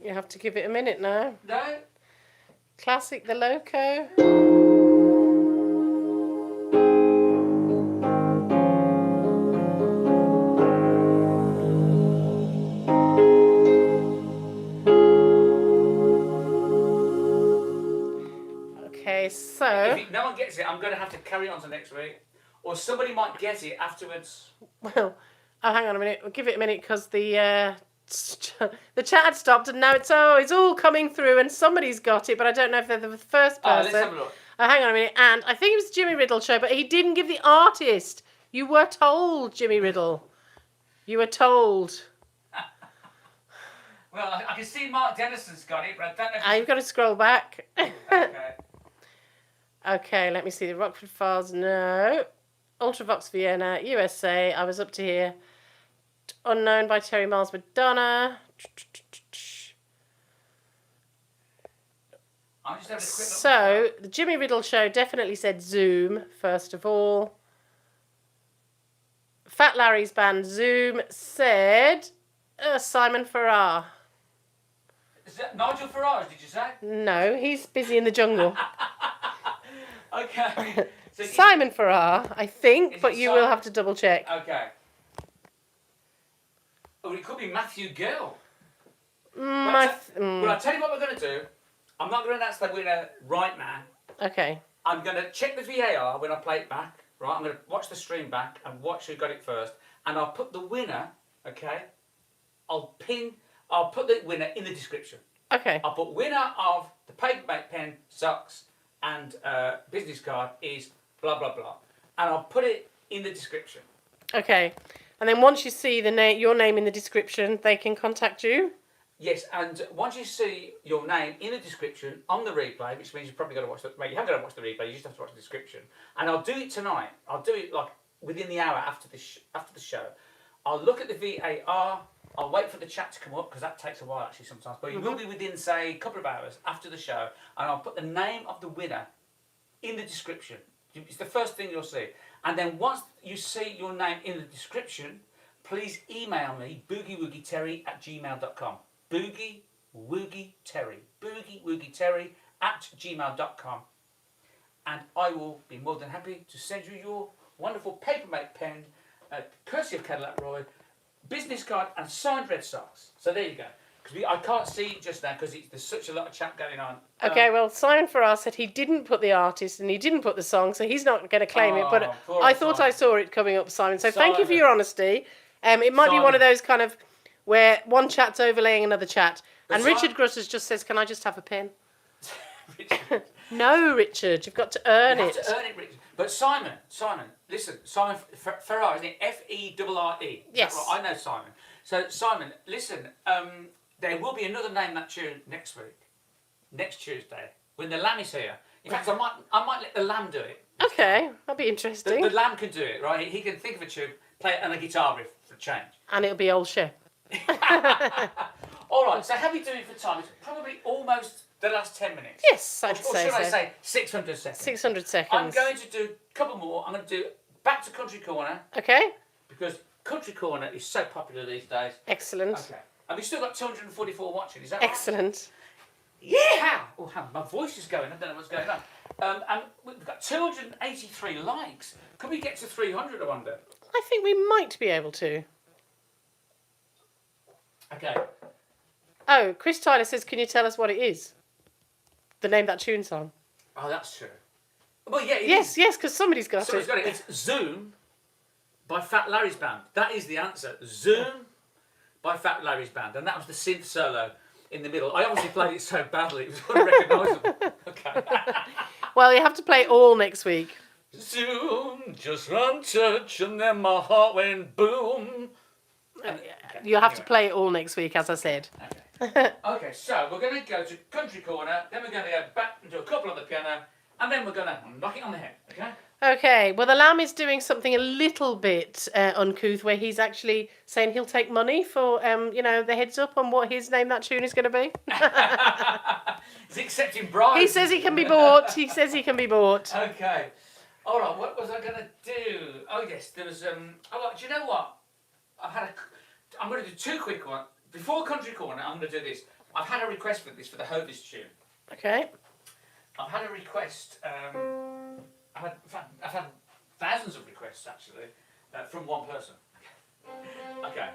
You have to give it a minute now. No. Classic The Loco. Okay, so... If no one gets it, I'm going to have to carry on to next week. Or somebody might get it afterwards. Well, oh, hang on a minute. We'll give it a minute because the chat had stopped and now it's all coming through and somebody's got it, but I don't know if they're the first person. Let's have a look. Oh, hang on a minute. And I think it was Jimmy Riddle show, but he didn't give the artist. You were told, Jimmy Riddle. You were told. Well, I can see Mark Dennison's got it, but I don't know if You've got to scroll back. Okay. Okay, let me see. The Rockford Files, no. Ultravox Vienna, USA. I was up to here. Unknown by Terry Miles Madonna. I'm just having a quick look. So, the Jimmy Riddle show definitely said Zoom, first of all. Fat Larry's band Zoom said Simon Farrar. Is that Nigel Farage, did you say? No, he's busy in the jungle. Okay. So Simon Farrar, I think, Is but it you Simon? will have to double check. Okay. Oh, it could be Matthew Gill. Mm, Well, I'll tell you what we're going to do. I'm not going to announce the winner right now. Okay. I'm going to check the V.A.R. when I play it back. Right, I'm going to watch the stream back and watch who got it first. And I'll put the winner, okay? I'll put the winner in the description. Okay. I'll put winner of the paperback pen, socks, and business card is blah, blah, blah. And I'll put it in the description. Okay. And then once you see your name in the description, they can contact you? Yes, and once you see your name in the description on the replay, which means you've probably got to watch you haven't got to watch the replay, you just have to watch the description. And I'll do it tonight. I'll do it like within the hour after the show. I'll look at the V.A.R. I'll wait for the chat to come up because that takes a while actually sometimes. But it will be within, say, a couple of hours after the show. And I'll put the name of the winner in the description. It's the first thing you'll see. And then once you see your name in the description, please email me, boogiewoogieterry@gmail.com. boogiewoogieterry@gmail.com. And I will be more than happy to send you your wonderful papermate pen, courtesy of Cadillac Roy, business card and signed red socks. So there you go. because I can't see it just now because there's such a lot of chat going on. Okay, well, Simon Farrar said he didn't put the artist and he didn't put the song, so he's not going to claim it. But poor I thought I Simon. saw it coming up, Simon. So thank you for Simon. your honesty. It might be one of Simon. those kind of where one chat's overlaying another chat. But And Richard Grutters just says, "Can I just have a pen?" Richard, No, Richard, you've got to earn you it. have to earn it, Richard. But Simon, listen, Simon Farrar, isn't it? F-E-R-R-E. Yes. Right? I know Simon. So Simon, listen, there will be another Name That Tune next week, next Tuesday, when the lamb is here. In fact, I might let the lamb do it. Okay, that'd be interesting. The lamb can do it, right? He can think of a tune, play it on a guitar riff for change. And it'll be old Shep. All right, so how are we doing for time? It's probably almost the last 10 minutes. Yes, I'd Or say should I so. say 600 seconds? 600 seconds. I'm going to do a couple more. I'm going to do back to Country Corner Okay, because Country Corner is so popular these days. excellent. Okay. And we've still got 244 watching, is that right? Excellent. Yeah! Oh, hang on, my voice is going. I don't know what's going on. And we've got 283 likes. Can we get to 300, I wonder? I think we might be able to. Okay. Oh, Chris Tyler says, can you tell us what it is? The Name That Tune song. Oh, that's true. Well, yeah, it Yes, is. yes, because somebody's got Someone's it. got it. It's Zoom by Fat Larry's Band. That is the answer. Zoom by Fat Larry's Band. And that was the synth solo in the middle. I obviously played it so badly, it was unrecognisable. Okay. Well, you have to play it all next week. Zoom, just one touch, and then my heart went boom. You'll have to play it all next week, as I said. Okay. Okay, so we're going to go to Country Corner, then we're going to go back and do a couple on the piano, and then we're going to knock it on the head, okay? Okay, well, the lamb is doing something a little bit uncouth, where he's actually saying he'll take money for, the heads up on what his Name That Tune is going to be. He's accepting bribes. He says he can be bought. He says he can be bought. Okay. All right, what was I going to do? Oh, yes, there was, do you know what? I'm going to do two quick ones. Before Country Corner, I'm going to do this. I've had a request for this, for the Hovis tune. Okay. I've had a request, I've had thousands of requests, actually, from one person. Okay.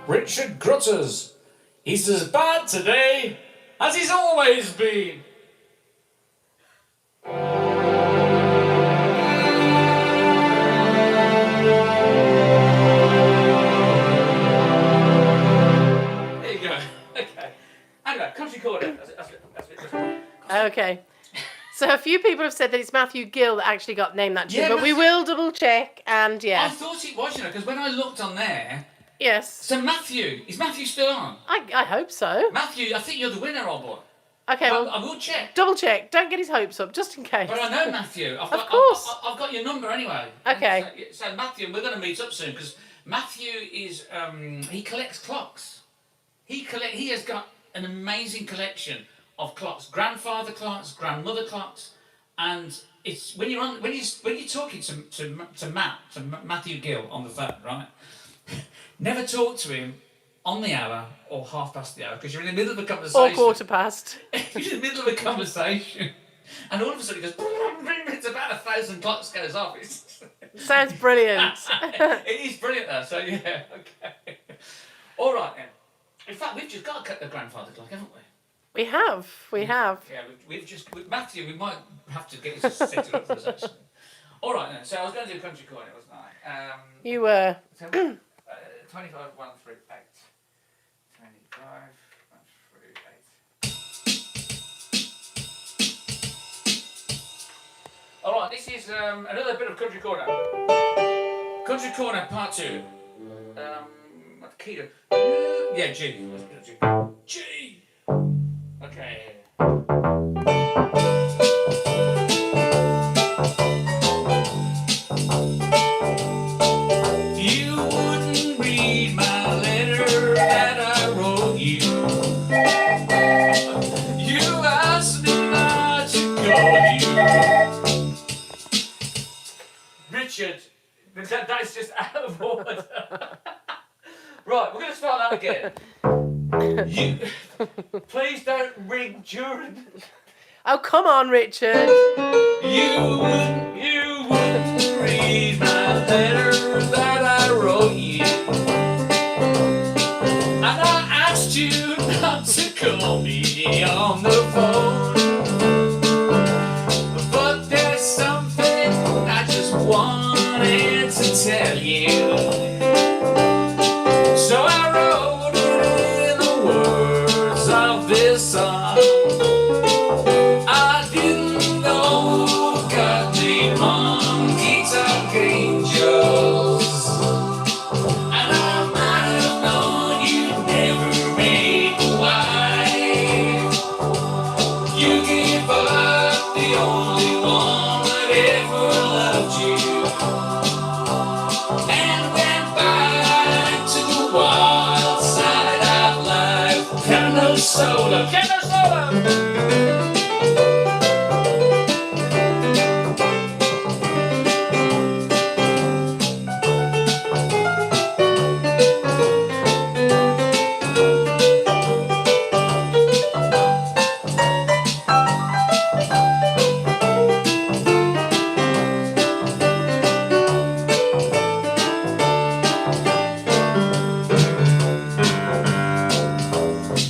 Richard Grutters. He's as bad today as he's always been. There you go. Okay. Anyway, Country Corner. Okay. So a few people have said that it's Matthew Gill that actually got named that tune, Yeah, but we will double check, and I yeah. thought it was, because when I looked on there, Yes. so Matthew, is Matthew still on? I hope so. Matthew, I think you're the winner, old boy. Okay, well, I will check. double check. Don't get his hopes up, just in case. But I know Matthew. Of course. I've got your number anyway. Okay. So Matthew, we're going to meet up soon because Matthew is he collects clocks. He has got an amazing collection of clocks, grandfather clocks, grandmother clocks, and it's when you're talking to Matthew Gill on the phone, right? Never talk to him on the hour or half past the hour because you're in the middle of a conversation. Or quarter past. You're in the middle of a conversation, and all of a sudden it goes. It's about 1,000 clocks goes off. Sounds brilliant. It is brilliant though. So yeah, okay. All right then. In fact, we've just got to cut the grandfather clock, haven't we? We have. Yeah, with Matthew, we might have to get you to set it up for us actually. All right then. So I was going to do country corner, wasn't I? You were. So, 25, 1 through 8. 25, 1 through 8. All right, this is another bit of country corner. Country corner part 2. What key to? Yeah, G. Let's go G. G. Okay. You wouldn't read my letter that I wrote you. You asked me not to call you. Richard, that's just out of order. Right, we're going to start that again. You, please don't ring during. Oh, come on, Richard. You wouldn't read my letter that I wrote you. And I asked you not to call me on the phone. But there's something I just wanted to tell you. So I wrote it in the words of this song. I didn't know God made honky-tonk angels, and I might have known you'd never make a wife. You gave up the only one that ever loved you, and went back to the wild side of life. Piano solo, piano solo.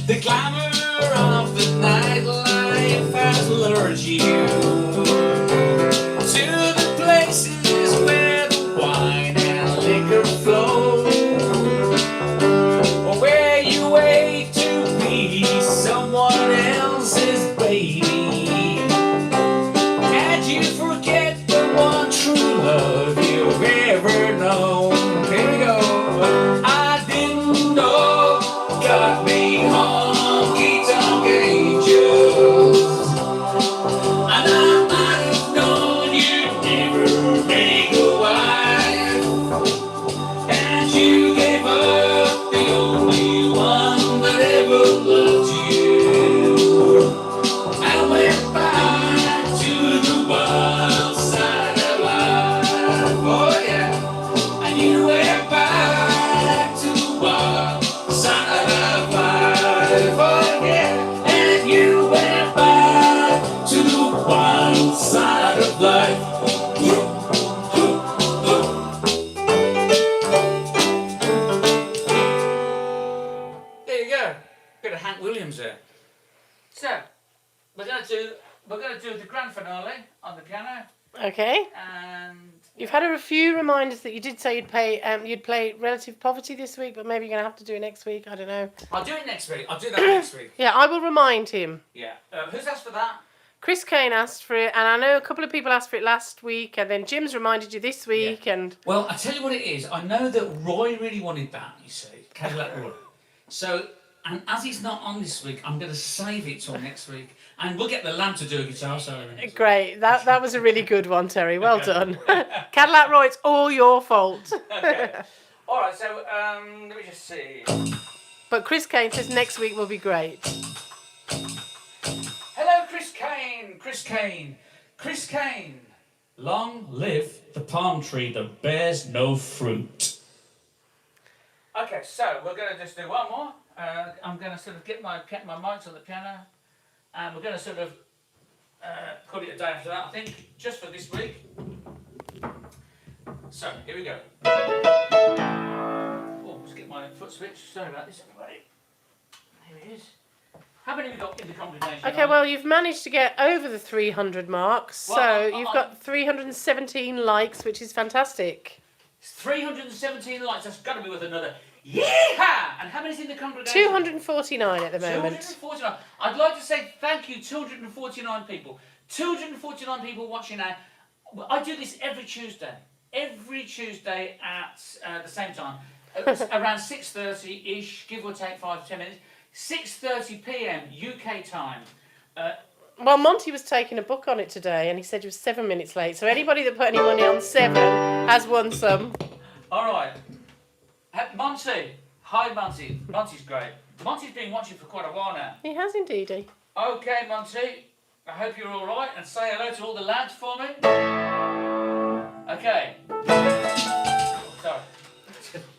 The glamour of the nightlife has lured you to the places where the wine and liquor flow, or where you wait to be someone else's baby, and you forget the one true love you've ever known. Here we go. I didn't know God made honky-tonk angels, and I might have known you'd never make a wife, and you gave up the only one that ever loved you, and went back to the wild side of life. Oh yeah, and you went back to the wild side of life. Oh yeah, and you went back to the wild side of life. There you go. Bit of Hank Williams there. So we're gonna do the grand finale on the piano, Okay. and You've had a few reminders that you did say you'd play Relative Poverty this week, but maybe you're going to have to do it next week. I don't know. I'll do it next week. I'll do that next week. Yeah, I will remind him. Yeah. Who's asked for that? Chris Kane asked for it, and I know a couple of people asked for it last week, and then Jim's reminded you this week, and... Well, I tell you what it is. I know that Roy really wanted that, you see. Cadillac Roy. So, and as he's not on this week, I'm going to save it till next week. And we'll get the lamp to do a guitar solo. Great. That was a really good one, Terry. Well done. Cadillac Roy, it's all your fault. Okay. All right, so let me just see. But Chris Kane says next week will be great. Hello, Chris Kane. Chris Kane. Chris Kane. Long live the palm tree that bears no fruit. Okay, so we're going to just do one more. I'm going to sort of get my mics on the piano, and we're going to sort of call it a day after that, I think, just for this week. So, here we go. Oh, let's get my foot switched. Sorry about this, everybody. Here it is. How many have we got in the congregation? Okay, well, you've managed to get over the 300 mark, so you've got 317 likes, which is fantastic. 317 likes, that's got to be worth another. Yeehaw! And how many's in the congregation? 249 at the moment. 249. I'd like to say thank you, 249 people. 249 people watching now. I do this every Tuesday. Every Tuesday at the same time. Around 6:30-ish, give or take 5 to 10 minutes. 6:30 p.m. UK time. Well, Monty was taking a book on it today, and he said he was 7 minutes late. So anybody that put any money on 7 has won some. All right. Monty. Hi, Monty. Monty's great. Monty's been watching for quite a while now. He has indeed. Okay, Monty. I hope you're all right, and say hello to all the lads for me. Okay. Sorry.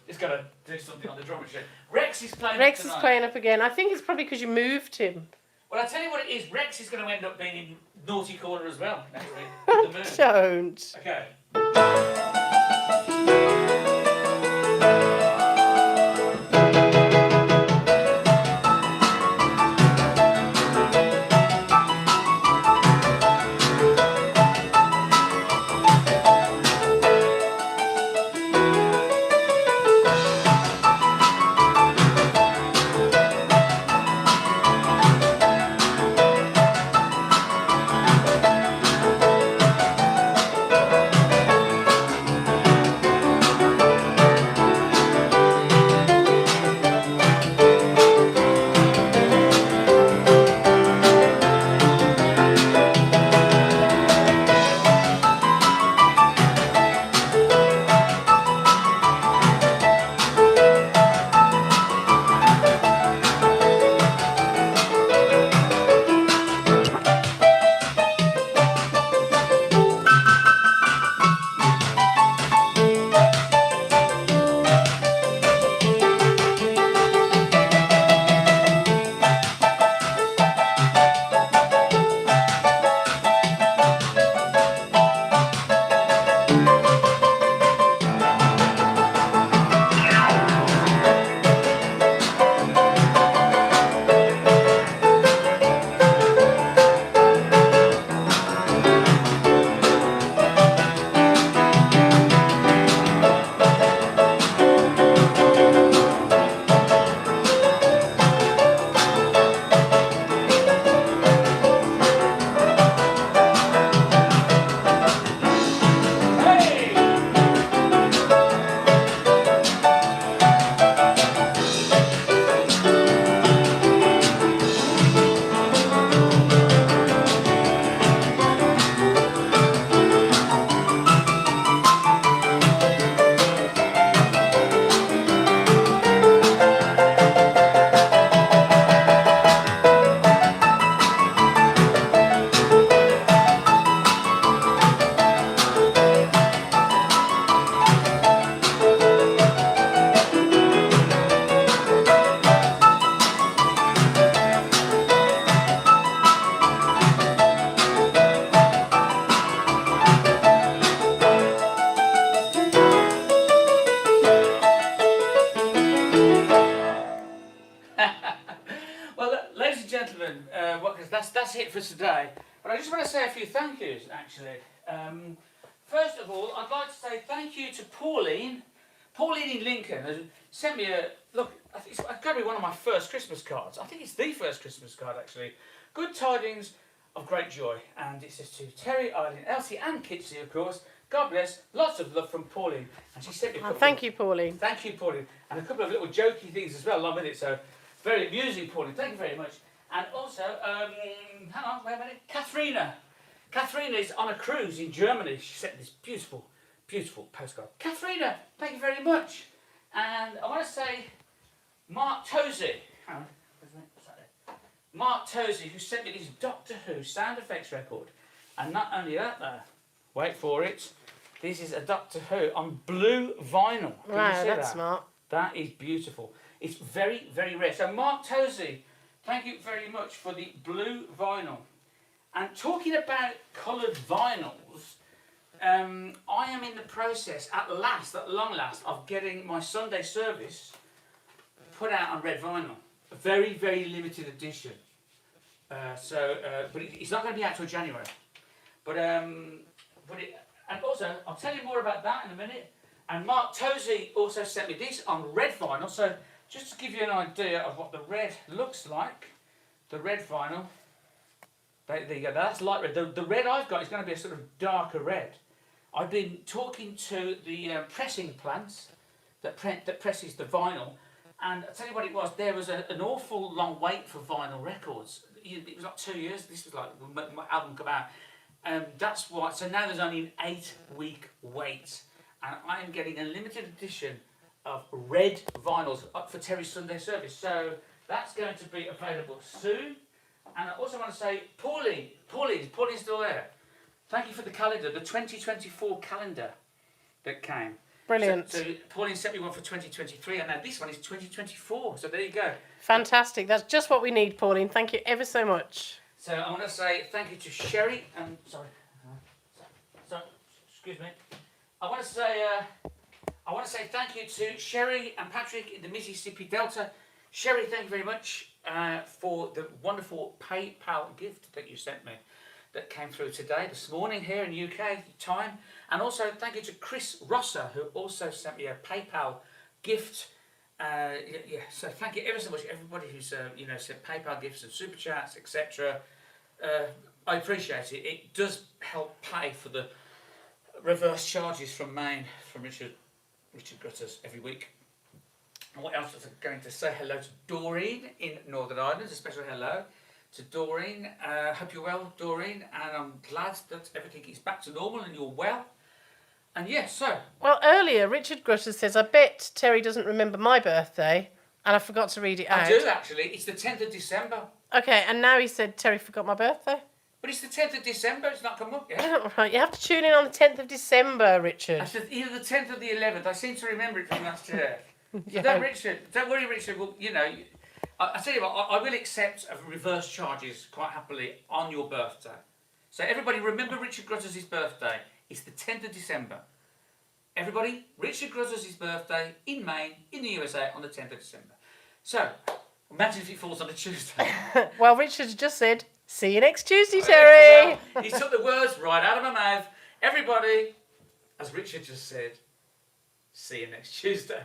He's got to do something on the drum machine. Rex is playing Rex tonight. is playing up again. I think it's probably because you moved him. Well, I'll tell you what it is. Rex is going to end up being in Naughty Corner as well next week. With the moon. Don't. Okay. That's it for today. But I just want to say a few thank yous, actually. First of all, I'd like to say thank you to Pauline. Pauline in Lincoln has sent me a, look, it's got to be one of my first Christmas cards. I think it's the first Christmas card, actually. Good tidings of great joy. And it says to Terry, Eileen, Elsie and Kitsy, of course. God bless. Lots of love from Pauline. And she sent me a couple Thank you, Pauline. Thank you, Pauline. And a couple of little jokey things as well along with it. So, very amusing, Pauline. Thank you very much. And also, hang on, wait a minute. Katharina. Katharina is on a cruise in Germany. She sent this beautiful, beautiful postcard. Katharina, thank you very much. And I want to say Mark Tozy. Hang on. Mark Tozy, who sent me this Doctor Who sound effects record. And not only that, though, wait for it, this is a Doctor Who on blue vinyl. Can Right, you see that's that? smart. That is beautiful. It's very, very rare. So, Mark Tozy, thank you very much for the blue vinyl. And talking about coloured vinyls, I am in the process, at long last, of getting my Sunday service put out on red vinyl. A very, very limited edition. But it's not going to be out till January. And also, I'll tell you more about that in a minute. And Mark Tozy also sent me this on red vinyl. So just to give you an idea of what the red looks like, the red vinyl. There you go. That's light red. The red I've got is going to be a sort of darker red. I've been talking to the pressing plants that presses the vinyl, and I'll tell you what it was. There was an awful long wait for vinyl records. It was like 2 years. This was like my album come out. That's why. So now there's only an 8-week wait, and I am getting a limited edition of red vinyls up for Terry's Sunday service. So that's going to be available soon. And I also want to say, Pauline's still there. Thank you for the calendar, the 2024 calendar that came. Brilliant. So Pauline sent me one for 2023, and now this one is 2024. So there you go. Fantastic. That's just what we need, Pauline. Thank you ever so much. So I want to say thank you to Sherry and excuse me. I want to say thank you to Sherry and Patrick in the Mississippi Delta. Sherry, thank you very much for the wonderful PayPal gift that you sent me that came through this morning here in UK time. And also thank you to Chris Rosser, who also sent me a PayPal gift. So thank you ever so much, everybody who's sent PayPal gifts and super chats, etc. I appreciate it. It does help pay for the reverse charges from Maine from Richard Grutters every week. And what else was I going to say? Hello to Doreen in Northern Ireland. A special hello to Doreen. Hope you're well, Doreen. And I'm glad that everything is back to normal and you're well. And yes, so. Well, earlier, Richard Grutters says, I bet Terry doesn't remember my birthday. And I forgot to read it out. I do, actually. It's the 10th of December. Okay, and now he said Terry forgot my birthday. But it's the 10th of December. It's not come up yet. Right, you have to tune in on the 10th of December, Richard. I said either the 10th or the 11th. I seem to remember it from last year. So don't worry, Richard. Well, I tell you what, I will accept reverse charges quite happily on your birthday. So everybody, remember Richard Grutters' birthday. It's the 10th of December. Everybody, Richard Grutters' birthday in Maine, in the USA, on the 10th of December. So, imagine if it falls on a Tuesday. Well, Richard just said, see you next Tuesday, Terry. Well, he took the words right out of my mouth. Everybody, as Richard just said, see you next Tuesday.